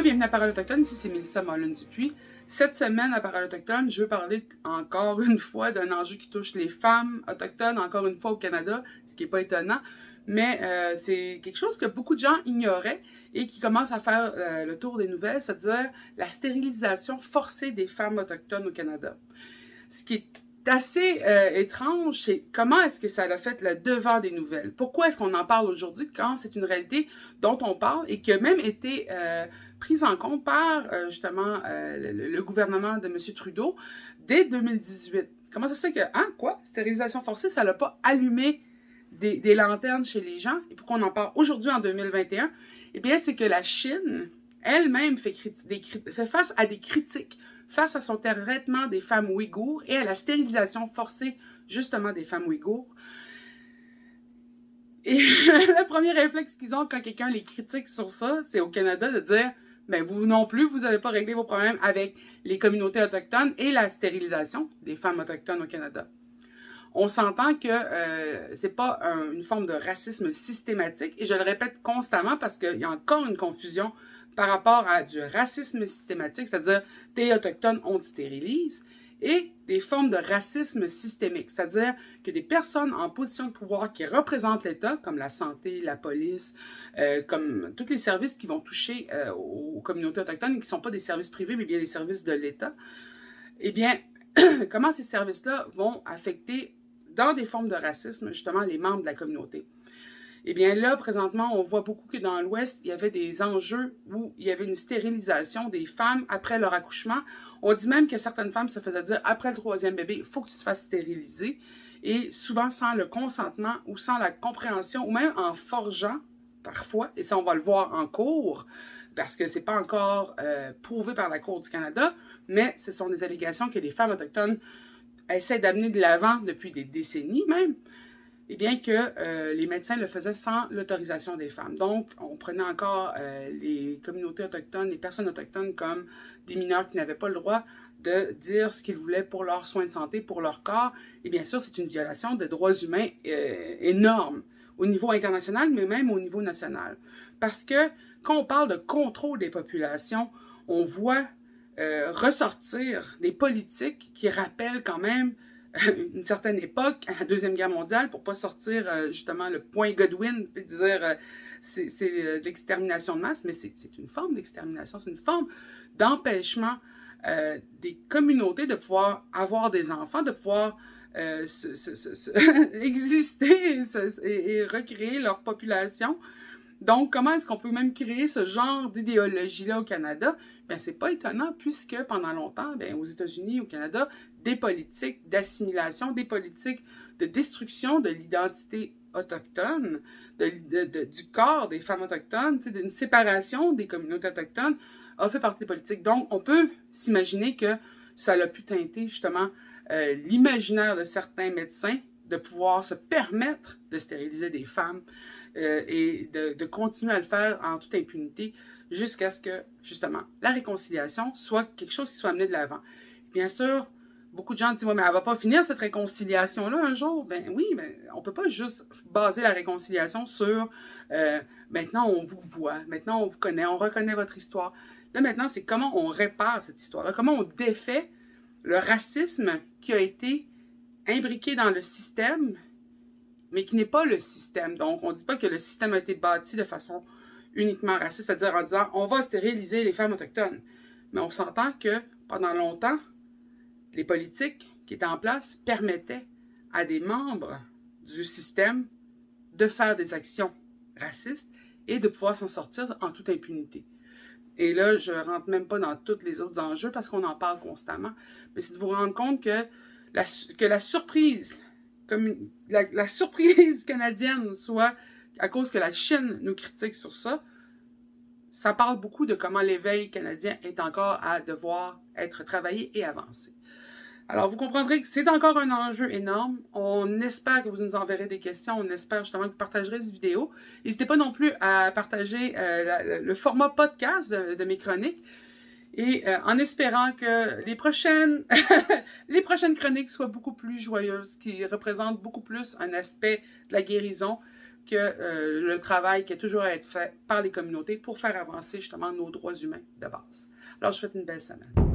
bienvenue à Parole autochtone, ici c'est Mélissa Mollin-Dupuis. Cette semaine à Parole autochtone, je veux parler encore une fois d'un enjeu qui touche les femmes autochtones, encore une fois au Canada, ce qui n'est pas étonnant, mais c'est quelque chose que beaucoup de gens ignoraient et qui commence à faire le tour des nouvelles, c'est-à-dire la stérilisation forcée des femmes autochtones au Canada. Ce qui est assez étrange, c'est comment est-ce que ça a fait le devant des nouvelles. Pourquoi est-ce qu'on en parle aujourd'hui quand c'est une réalité dont on parle et qui a même été prise en compte par justement le gouvernement de M. Trudeau dès 2018. Comment ça se fait que, quoi? Stérilisation forcée, ça n'a pas allumé des lanternes chez les gens et pourquoi on en parle aujourd'hui en 2021? Eh bien, c'est que la Chine elle-même fait face à des critiques face à son traitement des femmes ouïghours et à la stérilisation forcée, justement, des femmes ouïghours. Et le premier réflexe qu'ils ont quand quelqu'un les critique sur ça, c'est au Canada de dire « Ben, vous non plus, vous n'avez pas réglé vos problèmes avec les communautés autochtones et la stérilisation des femmes autochtones au Canada. » On s'entend que c'est pas une forme de racisme systématique, et je le répète constamment parce qu'il y a encore une confusion par rapport à du racisme systématique, c'est-à-dire t'es autochtone, on te stérilise, et des formes de racisme systémique, c'est-à-dire que des personnes en position de pouvoir qui représentent l'État, comme la santé, la police, comme tous les services qui vont toucher aux communautés autochtones, qui ne sont pas des services privés, mais bien des services de l'État, eh bien, comment ces services-là vont affecter dans des formes de racisme, justement, les membres de la communauté. Eh bien là, présentement, on voit beaucoup que dans l'Ouest, il y avait des enjeux où il y avait une stérilisation des femmes après leur accouchement. On dit même que certaines femmes se faisaient dire, après le 3e bébé, il faut que tu te fasses stériliser. Et souvent sans le consentement ou sans la compréhension, ou même en forgeant, parfois, et ça on va le voir en cours, parce que c'est pas encore prouvé par la Cour du Canada, mais ce sont des allégations que les femmes autochtones essaient d'amener de l'avant depuis des décennies même, et bien que les médecins le faisaient sans l'autorisation des femmes. Donc, on prenait encore les communautés autochtones, les personnes autochtones comme des mineurs qui n'avaient pas le droit de dire ce qu'ils voulaient pour leurs soins de santé, pour leur corps. Et bien sûr, c'est une violation de droits humains énorme au niveau international, mais même au niveau national. Parce que quand on parle de contrôle des populations, on voit ressortir des politiques qui rappellent quand même une certaine époque, à la Deuxième Guerre mondiale, pour pas sortir justement le point Godwin et dire c'est de l'extermination de masse, mais c'est une forme d'extermination, c'est une forme d'empêchement des communautés de pouvoir avoir des enfants, de pouvoir exister et recréer leur population. Donc, comment est-ce qu'on peut même créer ce genre d'idéologie-là au Canada? Bien, c'est pas étonnant puisque pendant longtemps, bien, aux États-Unis, au Canada, des politiques d'assimilation, des politiques de destruction de l'identité autochtone, du corps des femmes autochtones, d'une séparation des communautés autochtones, a fait partie des politiques. Donc, on peut s'imaginer que ça a pu teinter justement l'imaginaire de certains médecins de pouvoir se permettre de stériliser des femmes et de continuer à le faire en toute impunité jusqu'à ce que, justement, la réconciliation soit quelque chose qui soit amené de l'avant. Bien sûr, beaucoup de gens disent « Ouais, mais elle va pas finir cette réconciliation-là un jour. » Ben oui, mais on peut pas juste baser la réconciliation sur maintenant on vous voit, maintenant on vous connaît, on reconnaît votre histoire. Là, maintenant, c'est comment on répare cette histoire-là, comment on défait le racisme qui a été imbriqué dans le système, mais qui n'est pas le système. Donc, on ne dit pas que le système a été bâti de façon uniquement raciste, c'est-à-dire en disant « on va stériliser les femmes autochtones ». Mais on s'entend que, pendant longtemps, les politiques qui étaient en place permettaient à des membres du système de faire des actions racistes et de pouvoir s'en sortir en toute impunité. Et là, je ne rentre même pas dans tous les autres enjeux parce qu'on en parle constamment, mais c'est de vous rendre compte que la surprise, comme la surprise canadienne soit à cause que la Chine nous critique sur ça, ça parle beaucoup de comment l'éveil canadien est encore à devoir être travaillé et avancé. Alors, vous comprendrez que c'est encore un enjeu énorme. On espère que vous nous enverrez des questions. On espère justement que vous partagerez cette vidéo. N'hésitez pas non plus à partager le format podcast de mes chroniques. Et en espérant que les prochaines chroniques soient beaucoup plus joyeuses, qui représentent beaucoup plus un aspect de la guérison, que le travail qui est toujours à être fait par les communautés pour faire avancer justement nos droits humains de base. Alors, je vous souhaite une belle semaine.